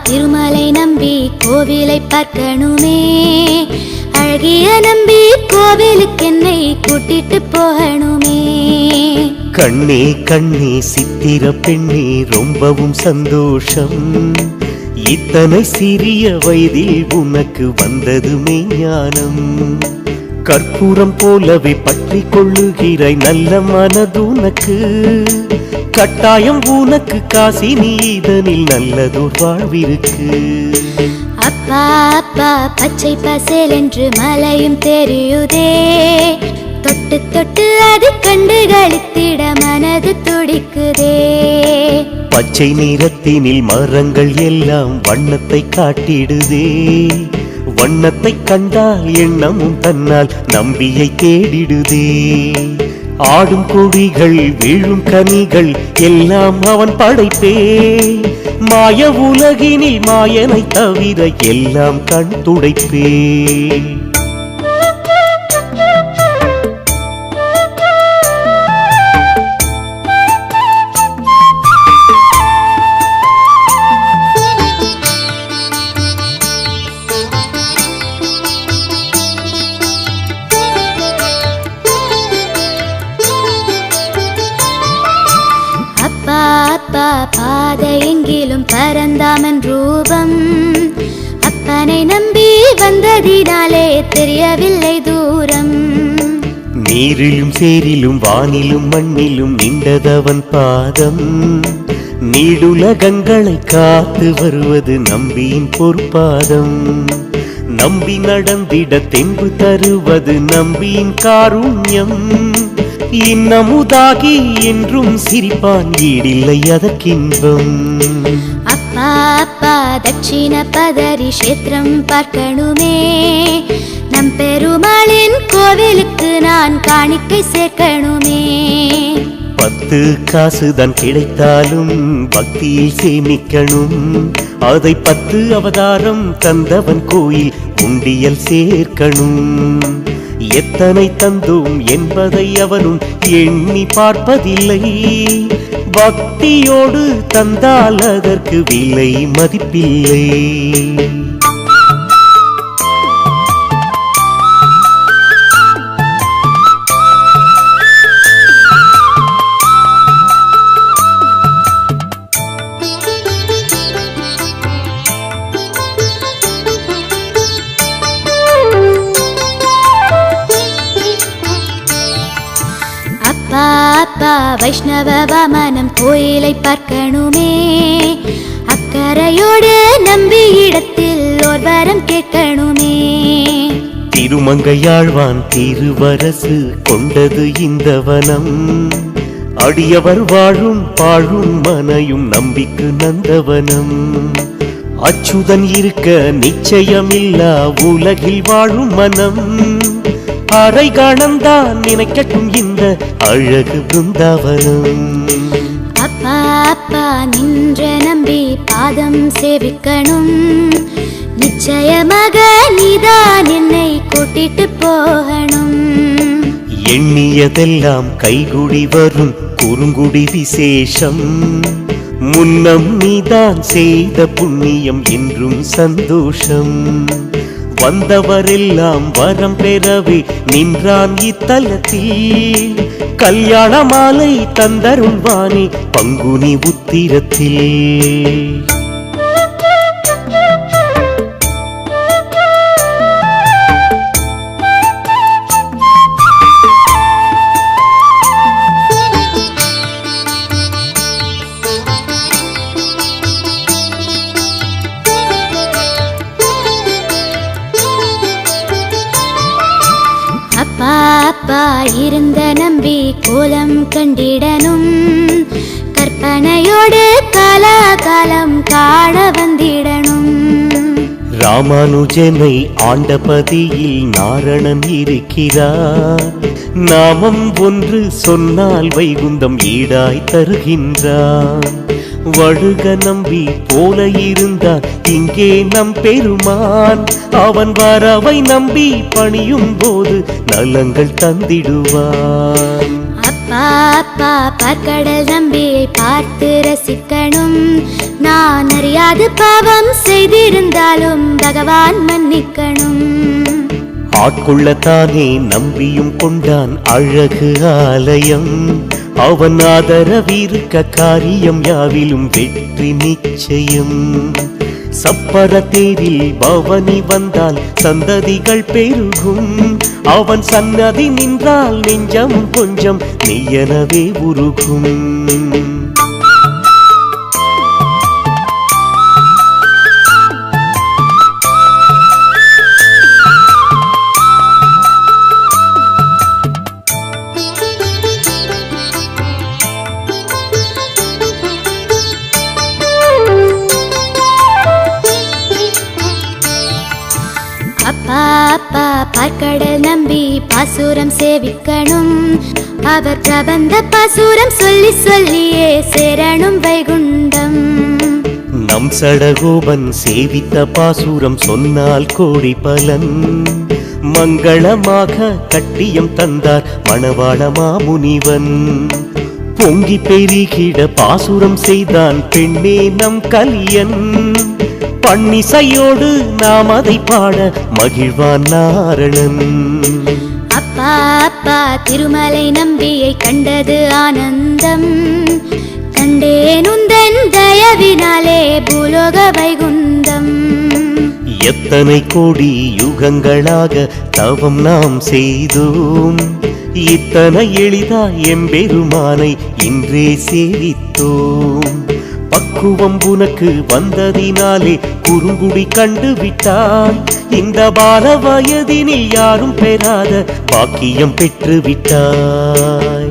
திருமலை நம்பி கோவிலை பார்க்கணுமே, அழகிய நம்பி கோவிலுக்கு என்னை கூட்டிட்டு போகணுமே. கண்ணே கண்ணே சித்திர பெண்ணே ரொம்பவும் சந்தோஷம், இத்தனை சிறிய வயதில் உனக்கு வந்தது மெய்ஞானம். கற்பூரம் போலவே பற்றி கொள்ளுகிறாய் நல்ல மனதுனக்கு, கட்டாயம் உனக்கு காசி நீ இதனில் நல்லதோர் வாழ்விருக்கு. அப்பா அப்பா பச்சை பசேல் என்று மலையும் தெரியுதே, தொட்டு தொட்டு அது கண்டு களித்திட மனது துடிக்குதே. பச்சை நிறத்தினில் மரங்கள் எல்லாம் வண்ணத்தை காட்டிடுதே, வண்ணத்தை கண்டால் எண்ணமும் தன்னால் நம்பியை தேடிடுதே. ஆடும் கொடிகள் வீழும் கனிகள் எல்லாம் அவன் படைப்பே, மாய உலகினில் மாயனை தவிர எல்லாம் கண் துடைப்பே. அப்பா பாதை எங்கிலும் பரந்தாமன் ரூபம், அப்பனை நம்பி வந்ததினாலே தெரியவில்லை தூரம். நீரிலும் சேரிலும் வானிலும் மண்ணிலும் நின்றதவன் பாதம், நீடுலகங்களை காத்து வருவது நம்பியின் பொற்பாதம். நம்பி நடந்திட தென்பு தருவது நம்பியின் காருண்யம், இன்னமுதாகி என்றும் சிரிப்பான் ஈடில்லை அதற்கின்பம். அப்பா அப்பா தட்சிண பதரி கஷேத்திரம் பார்க்கணுமே, நம் பெருமாளின் கோவிலுக்கு நான் காணிக்கை சேர்க்கணுமே. 10 காசுதான் கிடைத்தாலும் பக்தியில் சேமிக்கணும், அதை 10 அவதாரம் தந்தவன் கோயில் உண்டியல் சேர்க்கணும். எத்தனை தந்தோம் என்பதை அவனும் எண்ணி பார்ப்பதில்லை, பக்தியோடு தந்தால் அதற்கு விலை மதிப்பில்லை. அப்பா வைஷ்ணவ வாமனம் கோயிலை பார்க்கணுமே, அக்கறையோடு நம்பி இடத்தில் ஓர் வரம் கேட்கணுமே. திருமங்கையாழ்வான் திருவரசு கொண்டது இந்த வனம், அடியவர் வாழும் பாழும் மனையும் நம்பிக்கு நந்தவனம். அச்சுதன் இருக்க நிச்சயமில்லா உலகில் வாழும் மனம், அரை கணந்தான் நினைக்கட்டும் இந்த அழகு பிருந்தாவனம். அப்பா அப்பா நின்ற நம்பி பாதம் சேவிக்கணும், நிச்சயமாக நீதான் என்னை கூட்டிட்டு போகணும். எண்ணியதெல்லாம் கைகுடி வரும் குறுங்குடி விசேஷம், முன்னம் நீதான் செய்த புண்ணியம் என்றும் சந்தோஷம். வந்தவரெல்லாம் வரம் பெறவே நின்றான் இத்தலத்தில், கல்யாண மாலை தந்தருள்வானே பங்குனி உத்திரத்தில். அப்பா இருந்த நம்பி கோலம் கண்டிடனும், கற்பனையோடு காலாகாலம் காண வந்திடனும். ராமானுஜனை ஆண்டபதியில் நாரணன் இருக்கிறார், நாமம் ஒன்று சொன்னால் வைகுந்தம் ஈடாய் தருகின்றான். வழுக நம்பி போல இருந்தான் இங்கே நம் பெருமான், அவன் வரவை நம்பி பணியும் போது நலங்கள் தந்திடுவான். அப்பா அப்பா அப்பா பார்க்கடல் நம்பியை பார்த்து ரசிக்கணும். நான் அறியாது பாவம் செய்திருந்தாலும் பகவான் மன்னிக்கணும். ஆட்கொள்ளத்தானே நம்பியும் கொண்டான் அழகு ஆலயம். அவன் ஆதரவிருக்க காரியம் யாவிலும் வெற்றி நிச்சயம். சப்பர தேரில் பவனி வந்தால் சந்ததிகள் பெருகும். அவன் சன்னதி நின்றால் நெஞ்சம் கொஞ்சம் நெய்யனவே உருகும். அப்பா அப்பா பார்க்கடல் நம்பி பாசூரம் சேவிக்கணும். அவர் பிரபந்த பாசூரம் சொல்லி சொல்லியே சேரணும் வைகுண்டம். நம் சடகோபன் சேவித்த பாசூரம் சொன்னால் கோடி பலன். மங்களமாக கட்டியம் தந்தார் மணவாள மாமுனிவன். பொங்கி பெருகிட பாசூரம் செய்தான் பெண்ணே நம் கலியன். பன்னிசையோடு நாம் அதை பாட மகிழ்வான் நாரணன். அப்பா அப்பா திருமலை நம்பியை கண்டது ஆனந்தம். கண்டேன் உந்தன் தயவினாலே பூலோக வைகுந்தம். எத்தனை கோடி யுகங்களாக தவம் நாம் செய்தோம். இத்தனை எளிதாய் எம்பெருமானை இன்றே சேவித்தோம். பக்குவம் உனக்கு வந்ததினாலே குறுங்குடி கண்டு விட்டாய். இந்த பால வயதினில் யாரும் பெறாத பாக்கியம் பெற்று விட்டாய்.